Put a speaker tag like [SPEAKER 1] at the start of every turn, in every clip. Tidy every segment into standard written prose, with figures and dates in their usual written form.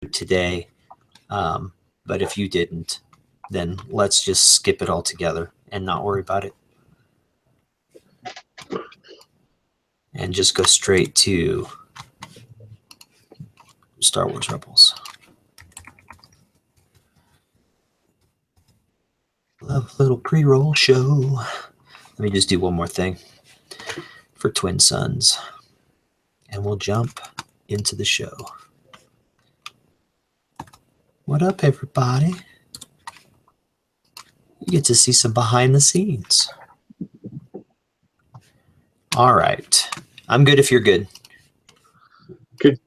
[SPEAKER 1] today. But if you didn't, then let's just skip it altogether and not worry about it. And just go straight to Star Wars Rebels. Love little pre-roll show. Let me just do one more thing for Twin Sons. And we'll jump into the show. What up, everybody? You get to see some behind the scenes. All right. I'm good if you're good.
[SPEAKER 2] Good.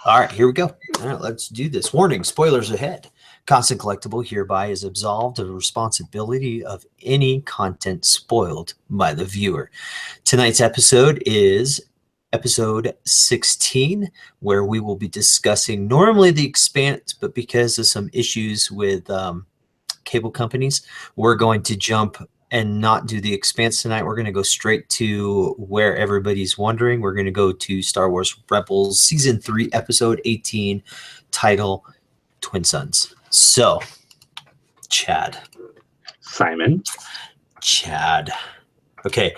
[SPEAKER 1] All right, here we go. All right, let's do this. Warning, spoilers ahead. Constant Collectible hereby is absolved of the responsibility of any content spoiled by the viewer. Tonight's episode is episode 16, where we will be discussing normally The Expanse, but because of some issues with cable companies, we're going to jump and not do The Expanse tonight. We're going to go straight to where everybody's wondering. We're going to go to Star Wars Rebels Season 3, Episode 18, title Twin Sons. So, Chad.
[SPEAKER 2] Simon.
[SPEAKER 1] Chad. Okay,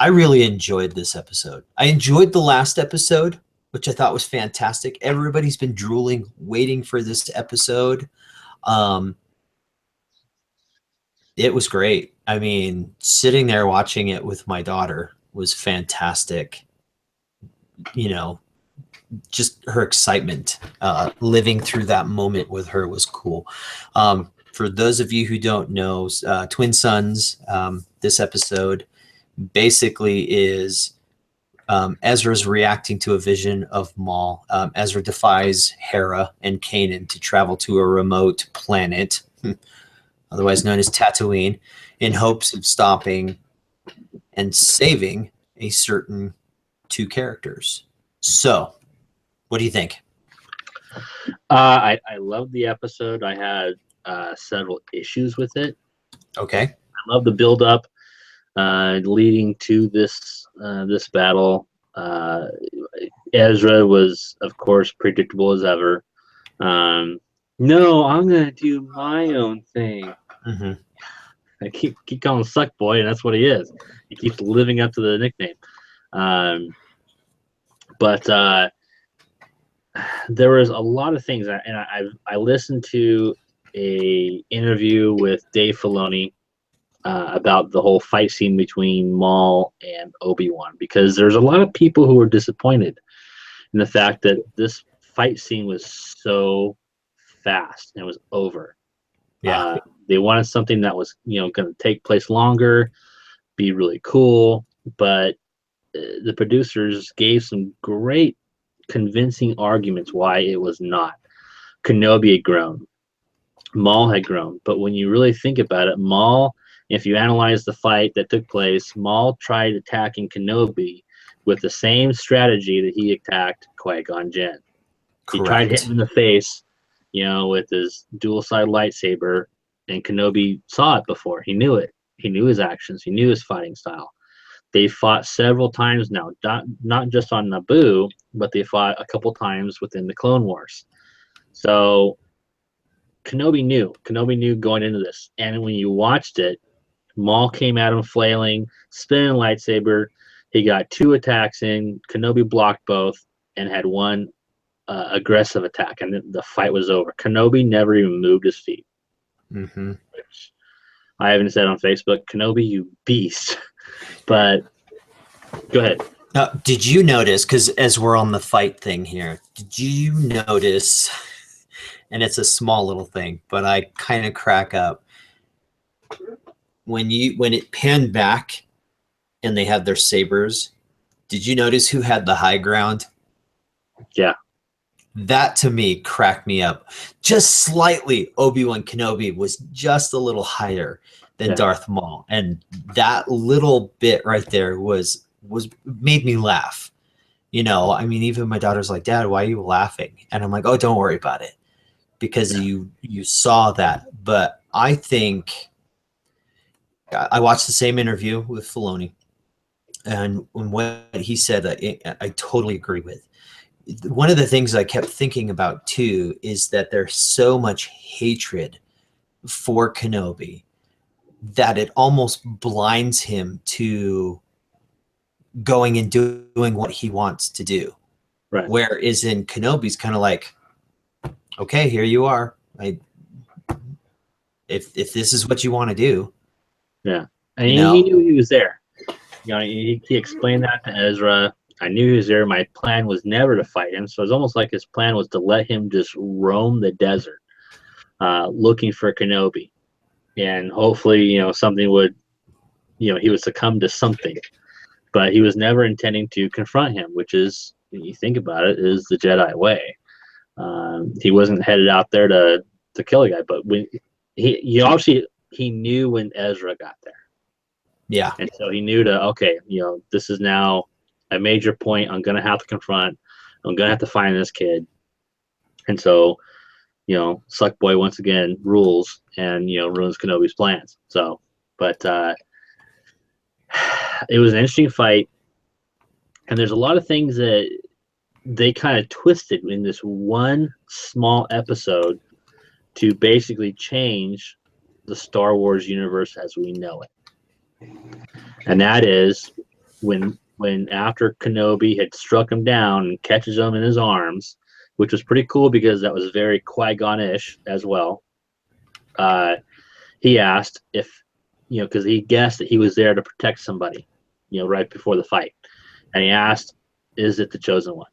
[SPEAKER 1] I really enjoyed this episode. I enjoyed the last episode, which I thought was fantastic. Everybody's been drooling, waiting for this episode. It was great. I mean, sitting there watching it with my daughter was fantastic. You know, just her excitement, living through that moment with her was cool. For those of you who don't know, Twin Sons, this episode basically is Ezra's reacting to a vision of Maul. Ezra defies Hera and Kanan to travel to a remote planet, otherwise known as Tatooine, in hopes of stopping and saving a certain two characters. So, what do you think?
[SPEAKER 2] I loved the episode. I had several issues with it.
[SPEAKER 1] Okay.
[SPEAKER 2] I love the build-up leading to this battle. Ezra was, of course, predictable as ever. No, I'm gonna do my own thing.
[SPEAKER 1] Mm-hmm.
[SPEAKER 2] I keep calling him Suck Boy, and that's what he is. He keeps living up to the nickname. But there was a lot of things, and I listened to a interview with Dave Filoni about the whole fight scene between Maul and Obi-Wan, because there's a lot of people who were disappointed in the fact that this fight scene was so fast and it was over.
[SPEAKER 1] Yeah.
[SPEAKER 2] They wanted something that was, going to take place longer, be really cool, but the producers gave some great convincing arguments why it was not. Kenobi had grown, Maul had grown, but when you really think about it, Maul, if you analyze the fight that took place, Maul tried attacking Kenobi with the same strategy that he attacked Qui-Gon Jinn. He tried hitting him in the face, with his dual-side lightsaber, and Kenobi saw it before. He knew it. He knew his actions. He knew his fighting style. They fought several times now, not just on Naboo, but they fought a couple times within the Clone Wars. So Kenobi knew going into this. And when you watched it, Maul came at him flailing, spinning lightsaber. He got 2 attacks in. Kenobi blocked both and had one aggressive attack, and the fight was over. Kenobi never even moved his feet.
[SPEAKER 1] Mm-hmm.
[SPEAKER 2] Which I haven't said on Facebook, Kenobi, you beast. But go ahead.
[SPEAKER 1] Did you notice, because as we're on the fight thing here, did you notice, and it's a small little thing, but I kind of crack up, when it panned back and they had their sabers, did you notice who had the high ground?
[SPEAKER 2] Yeah.
[SPEAKER 1] That to me cracked me up. Just slightly, Obi-Wan Kenobi was just a little higher than Darth Maul. And that little bit right there was made me laugh. I mean, even my daughter's like, Dad, why are you laughing? And I'm like, oh, don't worry about it. Because you saw that. But I think I watched the same interview with Filoni. And what he said, I totally agree with. one of the things I kept thinking about too is that there's so much hatred for Kenobi that it almost blinds him to going and doing what he wants to do.
[SPEAKER 2] Right.
[SPEAKER 1] Whereas in Kenobi's kind of like, okay, here you are. If this is what you want to do.
[SPEAKER 2] Yeah. And he knew he was there. You know, he explained that to Ezra. I knew he was there. My plan was never to fight him. So it's almost like his plan was to let him just roam the desert, looking for Kenobi. And hopefully, you know, something would, you know, he would succumb to something. But he was never intending to confront him, which is, when you think about it, is the Jedi way. He wasn't headed out there to kill a guy, but when he knew when Ezra got there.
[SPEAKER 1] Yeah.
[SPEAKER 2] And so he knew okay, you know, this is now a major point I'm going to have to confront. I'm going to have to find this kid. And so, you know, Suck Boy once again rules and, you know, ruins Kenobi's plans. So, but it was an interesting fight. And there's a lot of things that they kind of twisted in this one small episode to basically change the Star Wars universe as we know it. And that is when after Kenobi had struck him down and catches him in his arms, which was pretty cool because that was very Qui-Gon-ish as well. He asked if, you know, because he guessed that he was there to protect somebody, you know, right before the fight. And he asked, is it the Chosen One?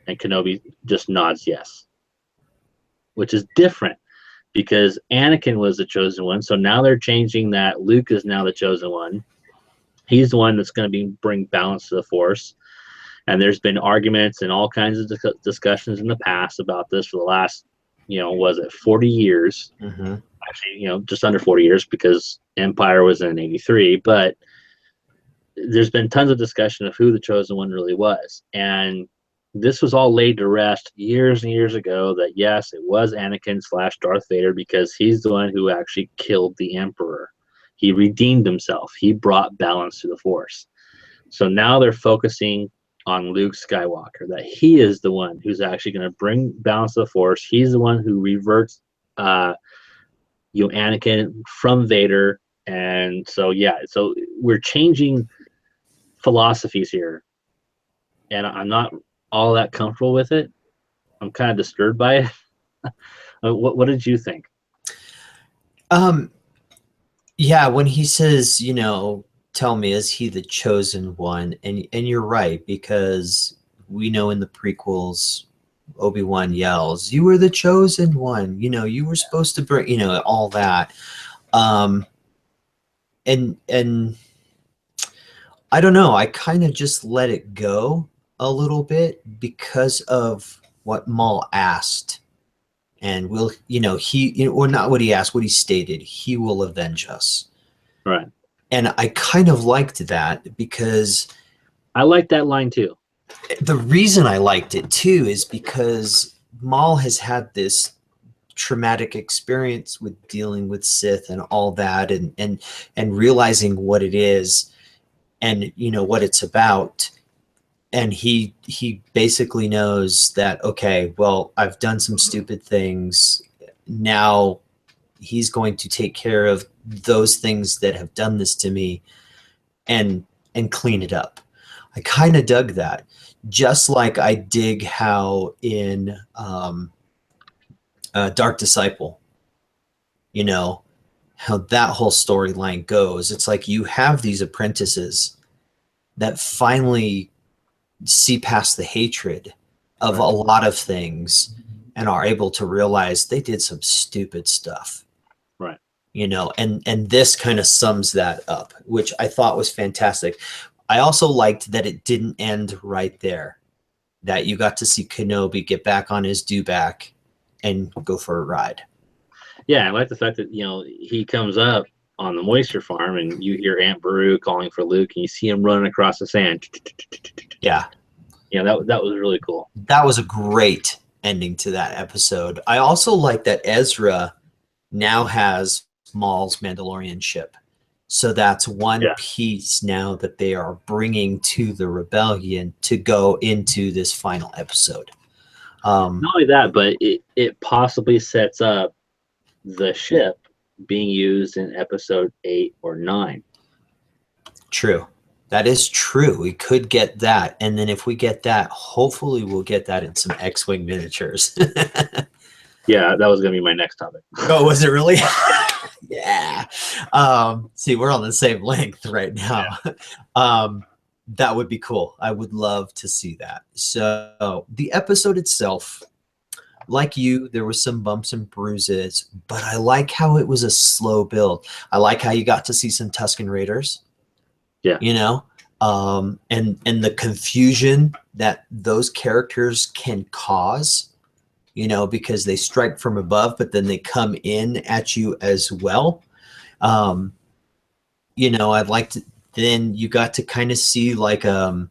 [SPEAKER 2] And Kenobi just nods yes, which is different because Anakin was the Chosen One. So now they're changing that. Luke is now the Chosen One. He's the one that's going to bring balance to the Force. And there's been arguments and all kinds of discussions in the past about this for the last, you know, was it 40 years?
[SPEAKER 1] Mm-hmm.
[SPEAKER 2] Actually, you know, just under 40 years because Empire was in 83. But there's been tons of discussion of who the Chosen One really was. And this was all laid to rest years and years ago that, yes, it was Anakin / Darth Vader because he's the one who actually killed the Emperor. He redeemed himself. He brought balance to the Force. So now they're focusing on Luke Skywalker, that he is the one who's actually going to bring balance to the Force. He's the one who reverts, you know, Anakin from Vader. And so, yeah, so we're changing philosophies here. And I'm not all that comfortable with it. I'm kind of disturbed by it. What did you think?
[SPEAKER 1] Yeah, when he says, you know, tell me, is he the Chosen One? And you're right, because we know in the prequels, Obi-Wan yells, you were the Chosen One, you know, you were supposed to bring, you know, all that. And I don't know, I kind of just let it go a little bit because of what Maul asked. And will, you know, he, you know, or not what he asked, what he stated, he will avenge us.
[SPEAKER 2] Right.
[SPEAKER 1] And I kind of liked that because
[SPEAKER 2] I like that line too.
[SPEAKER 1] the reason I liked it too is because Maul has had this traumatic experience with dealing with Sith and all that, and realizing what it is and, you know, what it's about. And he basically knows that, okay, well, I've done some stupid things. Now he's going to take care of those things that have done this to me and clean it up. I kind of dug that. Just like I dig how in Dark Disciple, you know, how that whole storyline goes. It's like you have these apprentices that finally see past the hatred of a lot of things and are able to realize they did some stupid stuff.
[SPEAKER 2] Right.
[SPEAKER 1] You know, and this kind of sums that up, which I thought was fantastic. I also liked that it didn't end right there, that you got to see Kenobi get back on his dewback and go for a ride.
[SPEAKER 2] Yeah, I like the fact that, you know, he comes up on the moisture farm and you hear Aunt Beru calling for Luke and you see him running across the sand.
[SPEAKER 1] Yeah.
[SPEAKER 2] Yeah, that was really cool.
[SPEAKER 1] That was a great ending to that episode. I also like that Ezra now has Maul's Mandalorian ship. So that's one
[SPEAKER 2] Yeah.
[SPEAKER 1] piece now that they are bringing to the rebellion to go into this final episode.
[SPEAKER 2] Not only that, but it possibly sets up the ship being used in episode 8 or 9.
[SPEAKER 1] True. That is true. We could get that. And then if we get that, hopefully we'll get that in some X-Wing miniatures.
[SPEAKER 2] Yeah, that was going to be my next topic.
[SPEAKER 1] Oh, was it really? Yeah. See, we're on the same length right now. Yeah. That would be cool. I would love to see that. So the episode itself, like you, there was some bumps and bruises, but I like how it was a slow build. I like how you got to see some Tusken Raiders.
[SPEAKER 2] Yeah.
[SPEAKER 1] You know, and the confusion that those characters can cause, you know, because they strike from above, but then they come in at you as well. You know, I'd like to, then you got to kind of see like R2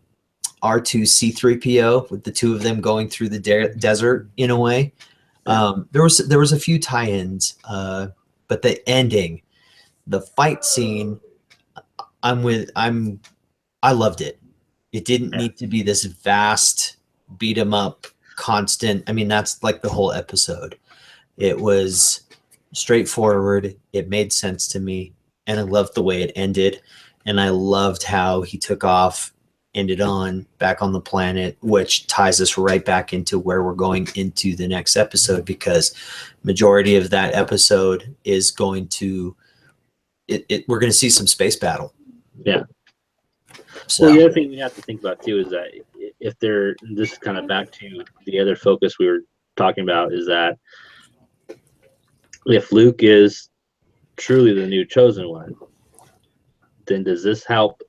[SPEAKER 1] C3PO with the two of them going through the desert in a way. There was a few tie-ins, but the ending, the fight scene, I loved it. It didn't need to be this vast beat 'em up constant. I mean, that's like the whole episode. It was straightforward. It made sense to me, and I loved the way it ended. And I loved how he took off, ended on back on the planet, which ties us right back into where we're going into the next episode, because majority of that episode is going to we're going to see some space battle.
[SPEAKER 2] Yeah.
[SPEAKER 1] So
[SPEAKER 2] well, the other thing we have to think about too is that if they're, this is kind of back to the other focus we were talking about, is that if Luke is truly the new chosen one, then does this help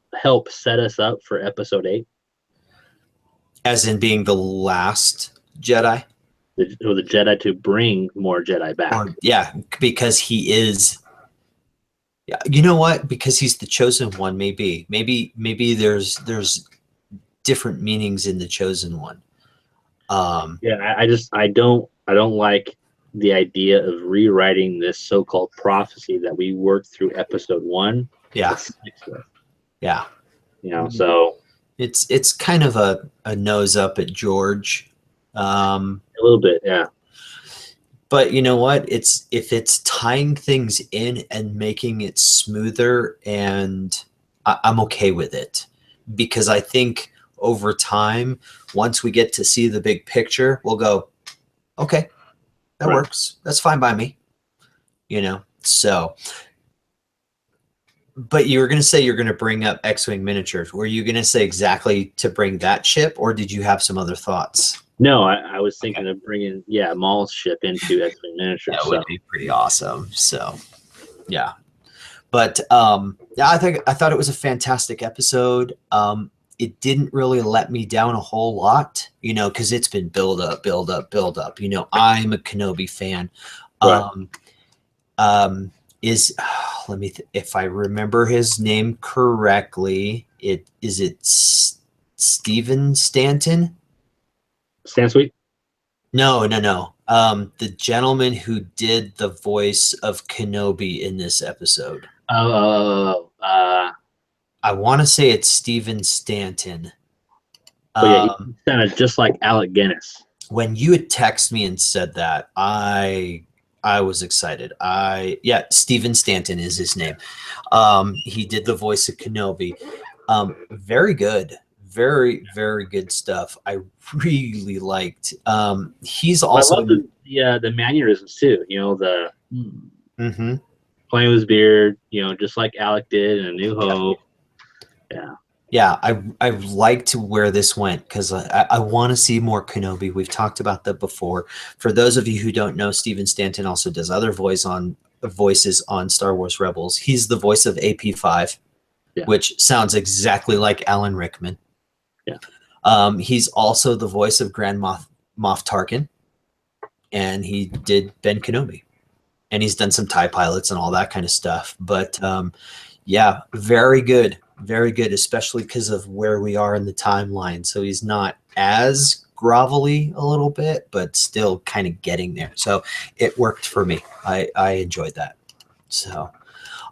[SPEAKER 2] set us up for episode 8?
[SPEAKER 1] As in being the last Jedi?
[SPEAKER 2] The Jedi to bring more Jedi back.
[SPEAKER 1] Yeah, because he is. You know what? Because he's the chosen one, maybe there's different meanings in the chosen one.
[SPEAKER 2] Yeah, I don't like the idea of rewriting this so-called prophecy that we worked through episode 1.
[SPEAKER 1] Yeah. Yeah.
[SPEAKER 2] You know, so
[SPEAKER 1] it's kind of a nose up at George.
[SPEAKER 2] A little bit, yeah.
[SPEAKER 1] But you know what? If it's tying things in and making it smoother, and I'm okay with it, because I think over time, once we get to see the big picture, we'll go, okay, that works. That's fine by me. You know, so. But you were going to say you're going to bring up X-Wing miniatures. Were you going to say exactly to bring that ship, or did you have some other thoughts?
[SPEAKER 2] No, I was thinking of bringing, Maul's ship into X-Wing miniatures.
[SPEAKER 1] That would be pretty awesome. So, yeah. But yeah, I thought it was a fantastic episode. It didn't really let me down a whole lot, you know, because it's been build up. You know, I'm a Kenobi fan.
[SPEAKER 2] Right.
[SPEAKER 1] Let me if I remember his name correctly, is it Steven Stanton?
[SPEAKER 2] Stan Sweet?
[SPEAKER 1] No. The gentleman who did the voice of Kenobi in this episode.
[SPEAKER 2] I
[SPEAKER 1] want to say it's Steven Stanton.
[SPEAKER 2] He sounded just like Alec Guinness.
[SPEAKER 1] When you had texted me and said that, I was excited. Steven Stanton is his name. He did the voice of Kenobi. Very good. Very, very good stuff. I really liked. He's also.
[SPEAKER 2] I love the mannerisms too. You know, the playing with his beard. You know, just like Alec did in A New Hope.
[SPEAKER 1] Yeah, I liked where this went, because I want to see more Kenobi. We've talked about that before. For those of you who don't know, Steven Stanton also does other voices on Star Wars Rebels. He's the voice of AP5, which sounds exactly like Alan Rickman. Yeah. He's also the voice of Grand Moff Tarkin, and he did Ben Kenobi, and he's done some TIE pilots and all that kind of stuff. But yeah, very good. Very good, especially because of where we are in the timeline. So he's not as grovelly a little bit, but still kind of getting there. So it worked for me. I enjoyed that. So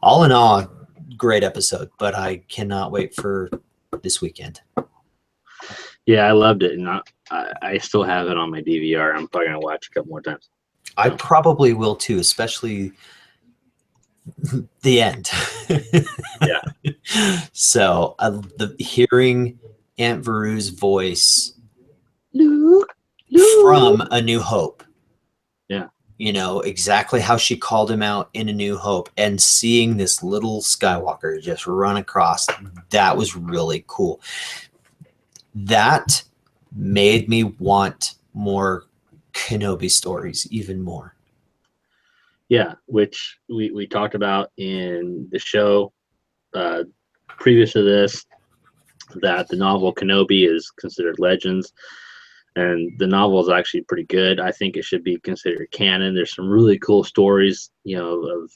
[SPEAKER 1] all in all, great episode, but I cannot wait for this weekend.
[SPEAKER 2] Yeah, I loved it, and I still have it on my DVR. I'm probably gonna watch a couple more times.
[SPEAKER 1] I probably will too, especially the end.
[SPEAKER 2] Yeah.
[SPEAKER 1] So the hearing Aunt Veru's voice
[SPEAKER 2] Luke.
[SPEAKER 1] from A New Hope.
[SPEAKER 2] Yeah.
[SPEAKER 1] You know, exactly how she called him out in A New Hope, and seeing this little Skywalker just run across, that was really cool. That made me want more Kenobi stories even more.
[SPEAKER 2] Yeah, which we talked about in the show previous to this, that the novel Kenobi is considered Legends, and the novel is actually pretty good. I think it should be considered canon. There's some really cool stories, you know,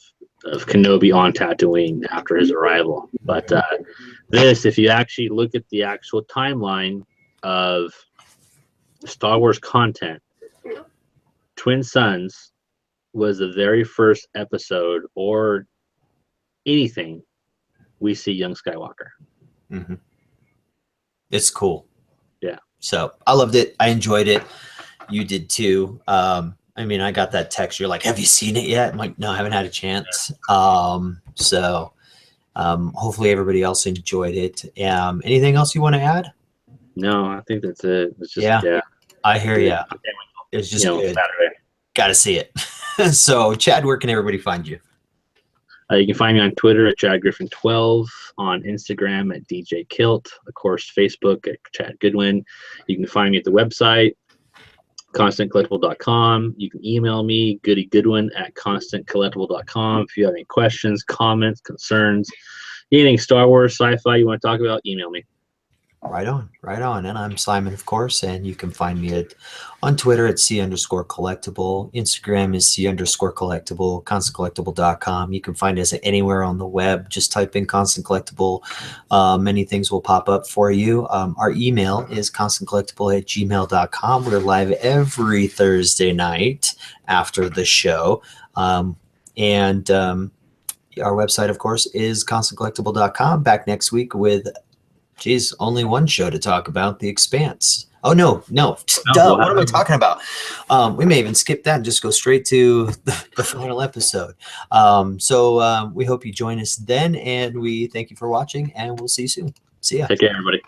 [SPEAKER 2] of Kenobi on Tatooine after his arrival. But this, if you actually look at the actual timeline of Star Wars content, Twin Suns was the very first episode or anything we see young Skywalker.
[SPEAKER 1] Mm-hmm. It's cool.
[SPEAKER 2] Yeah.
[SPEAKER 1] So I loved it. I enjoyed it. You did too. I mean, I got that text. You're like, have you seen it yet? I'm like, no, I haven't had a chance. So hopefully everybody else enjoyed it. Anything else you want to add?
[SPEAKER 2] No, I think that's it. It's just, yeah.
[SPEAKER 1] I hear you. It's just good. Got to see it. So, Chad, where can everybody find you?
[SPEAKER 2] You can find me on Twitter at ChadGriffin12, on Instagram at DJ Kilt, of course, Facebook at Chad Goodwin. You can find me at the website, ConstantCollectible.com. You can email me, GoodyGoodwin at ConstantCollectible.com. If you have any questions, comments, concerns, anything Star Wars, sci-fi you want to talk about, email me.
[SPEAKER 1] Right on, right on. And I'm Simon, of course, and you can find me on Twitter at C_collectible. Instagram is C_collectible, ConstantCollectible.com. You can find us anywhere on the web. Just type in Constant Collectible. Many things will pop up for you. Our email is constantcollectible@gmail.com. We're live every Thursday night after the show. And our website, of course, is ConstantCollectible.com. Back next week with only one show to talk about, The Expanse. Oh, no. Duh. What am I talking about? We may even skip that and just go straight to the final episode. So we hope you join us then, and we thank you for watching, and we'll see you soon. See ya.
[SPEAKER 2] Take care, everybody.